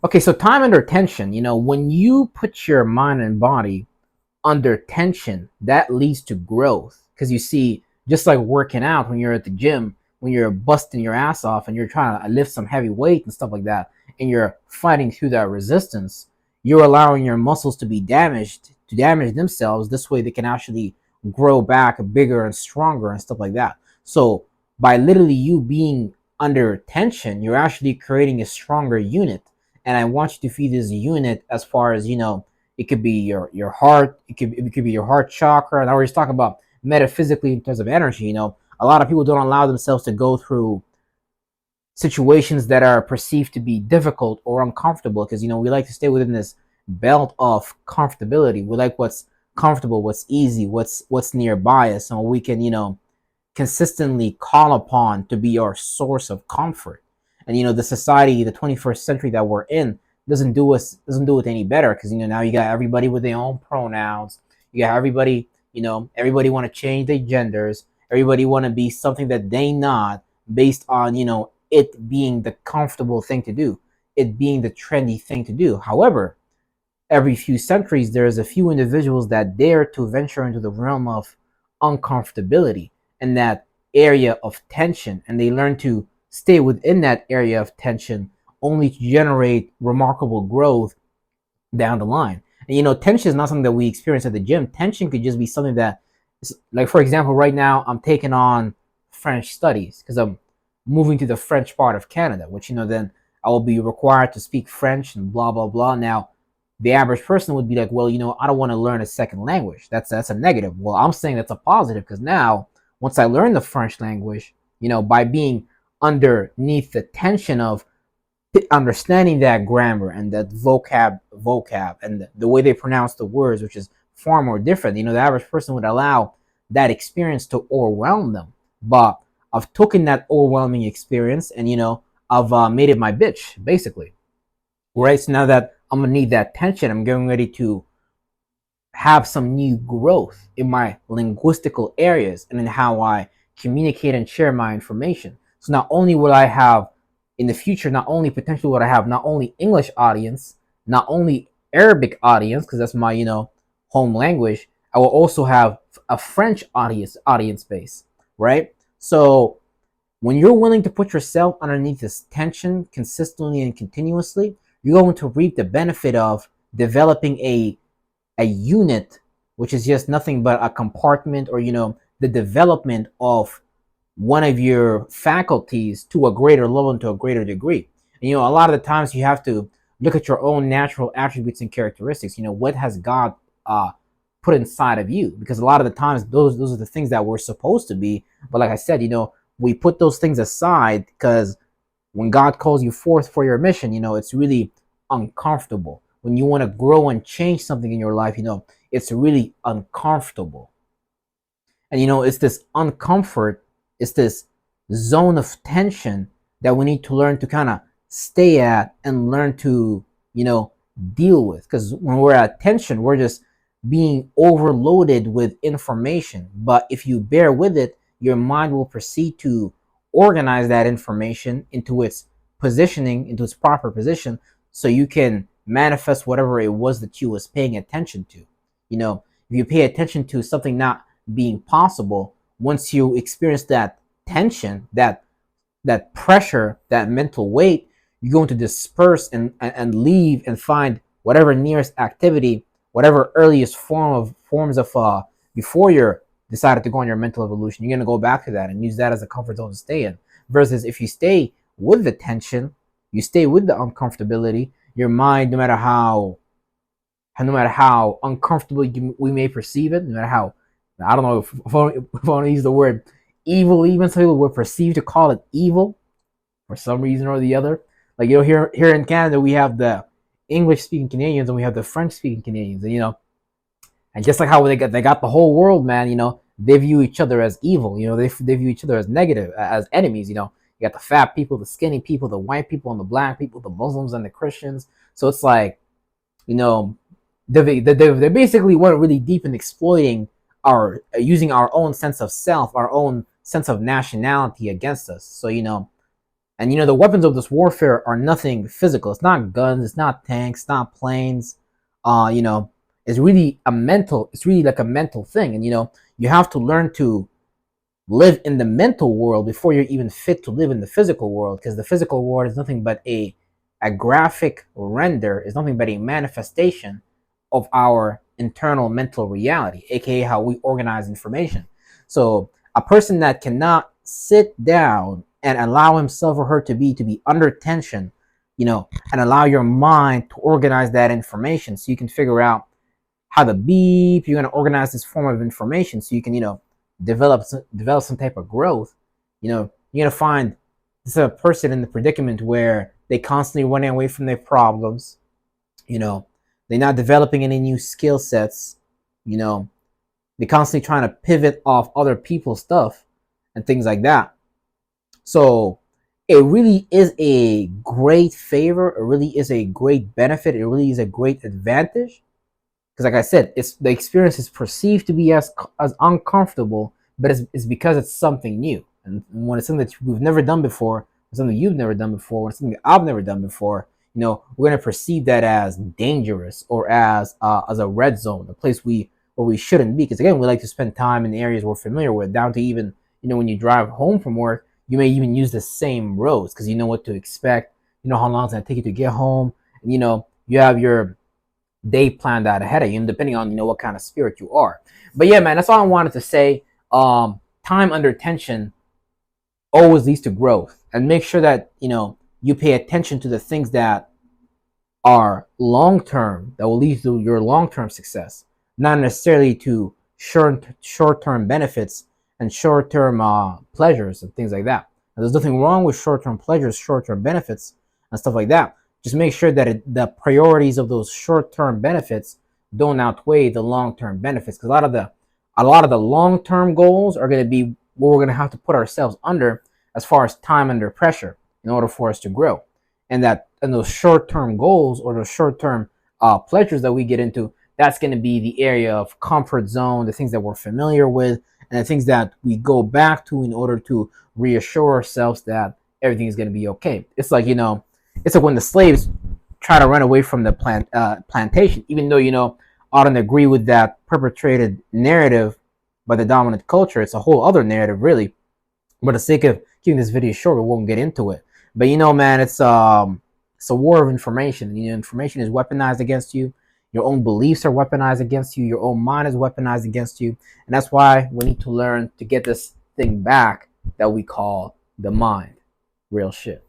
Okay, so time under tension, when you put your mind and body under tension, that leads to growth. Because you see, just like working out when you're at the gym, when you're busting your ass off and you're trying to lift some heavy weight and stuff like that, and you're fighting through that resistance, you're allowing your muscles to be damaged, to damage themselves. This way, they can actually grow back bigger and stronger and stuff like that. So, by literally you being under tension, you're actually creating a stronger unit. And I want you to feed this unit as far as, it could be your heart. It could be your heart chakra. And I was talking about metaphysically in terms of energy. A lot of people don't allow themselves to go through situations that are perceived to be difficult or uncomfortable because we like to stay within this belt of comfortability. We like what's comfortable, what's easy, what's nearby us, and we can consistently call upon to be our source of comfort. And the society, the 21st century that we're in, doesn't do it any better because now you got everybody with their own pronouns. You got everybody, everybody want to change their genders. Everybody want to be something that they not, based on it being the comfortable thing to do, it being the trendy thing to do. However, every few centuries there's a few individuals that dare to venture into the realm of uncomfortability and that area of tension, and they learn to stay within that area of tension only to generate remarkable growth down the line. And tension is not something that we experience at the gym. Tension could just be something that like, for example, right now I'm taking on French studies because I'm moving to the French part of Canada, which then I will be required to speak French and blah blah blah. Now the average person would be like, well, I don't want to learn a second language. That's a negative. Well, I'm saying that's a positive because now once I learn the French language, by being underneath the tension of understanding that grammar and that vocab and the way they pronounce the words, which is far more different. The average person would allow that experience to overwhelm them, but I've taken that overwhelming experience and I've made it my bitch basically. Right, so now that I'm gonna need that tension, I'm getting ready to have some new growth in my linguistical areas and in how I communicate and share my information. So not only will I have in the future, not only potentially would I have not only English audience, not only Arabic audience, because that's my home language, I will also have a French audience base, right? So when you're willing to put yourself underneath this tension consistently and continuously, you're going to reap the benefit of developing a unit, which is just nothing but a compartment or the development of one of your faculties to a greater level and to a greater degree. And a lot of the times you have to look at your own natural attributes and characteristics. What has God put inside of you? Because a lot of the times those are the things that we're supposed to be. But like I said, we put those things aside because when God calls you forth for your mission, it's really uncomfortable. When you want to grow and change something in your life, it's really uncomfortable. And it's this uncomfort, it's this zone of tension that we need to learn to kind of stay at and learn to, deal with. Because when we're at tension, we're just being overloaded with information. But if you bear with it, your mind will proceed to organize that information into its positioning, into its proper position, so you can manifest whatever it was that you was paying attention to. If you pay attention to something not being possible, once you experience that tension, that pressure, that mental weight, you're going to disperse and leave and find whatever nearest activity, whatever earliest forms of before you're decided to go on your mental evolution. You're going to go back to that and use that as a comfort zone to stay in. Versus if you stay with the tension, you stay with the uncomfortability, your mind, no matter how uncomfortable we may perceive it, no matter how, I don't know if I want to use the word evil, even some people would perceive to call it evil for some reason or the other. Like, here in Canada, we have the English speaking Canadians and we have the French speaking Canadians. And, and just like how they got the whole world, man, they view each other as evil. They view each other as negative, as enemies. You got the fat people, the skinny people, the white people, and the black people, the Muslims and the Christians. So it's like, you know, they basically went really deep in exploiting our using our own sense of self, our own sense of nationality against us. So And the weapons of this warfare are nothing physical. It's not guns, it's not tanks, it's not planes. You know, it's really a mental, it's really like a mental thing. And you have to learn to live in the mental world before you're even fit to live in the physical world, because the physical world is nothing but a graphic render, is nothing but a manifestation of our internal mental reality, aka how we organize information. So a person that cannot sit down and allow himself or her to be under tension, and allow your mind to organize that information so you can figure out how to beep, you're going to organize this form of information so you can, develop some type of growth. You're going to find this is a person in the predicament where they constantly running away from their problems. They're not developing any new skill sets. They're constantly trying to pivot off other people's stuff and things like that. So it really is a great favor. It really is a great benefit. It really is a great advantage. Because, like I said, it's the experience is perceived to be as uncomfortable, but it's because it's something new. And when it's something that we've never done before, something you've never done before, when it's something I've never done before, we're gonna perceive that as dangerous or as a red zone, a place where we shouldn't be. Because again, we like to spend time in areas we're familiar with, down to even when you drive home from work, you may even use the same roads because you know what to expect. You know how long it's gonna take you to get home, and you have your day planned out ahead of you, and depending on what kind of spirit you are. But yeah, man, that's all I wanted to say. Time under tension always leads to growth, and make sure that you pay attention to the things that are long term, that will lead to your long term success, not necessarily to short term benefits and short term pleasures and things like that. And there's nothing wrong with short term pleasures, short term benefits, and stuff like that. Just make sure that the priorities of those short term benefits don't outweigh the long term benefits, because a lot of the long term goals are going to be what we're going to have to put ourselves under as far as time under pressure in order for us to grow. And those short term goals or those short term pleasures that we get into, that's going to be the area of comfort zone, the things that we're familiar with, and the things that we go back to in order to reassure ourselves that everything is going to be okay. It's like when the slaves try to run away from the plantation, even though I don't agree with that perpetrated narrative by the dominant culture. It's a whole other narrative, really. For the sake of keeping this video short, we won't get into it. But man, it's a war of information. Information is weaponized against you. Your own beliefs are weaponized against you. Your own mind is weaponized against you. And that's why we need to learn to get this thing back that we call the mind. Real shit.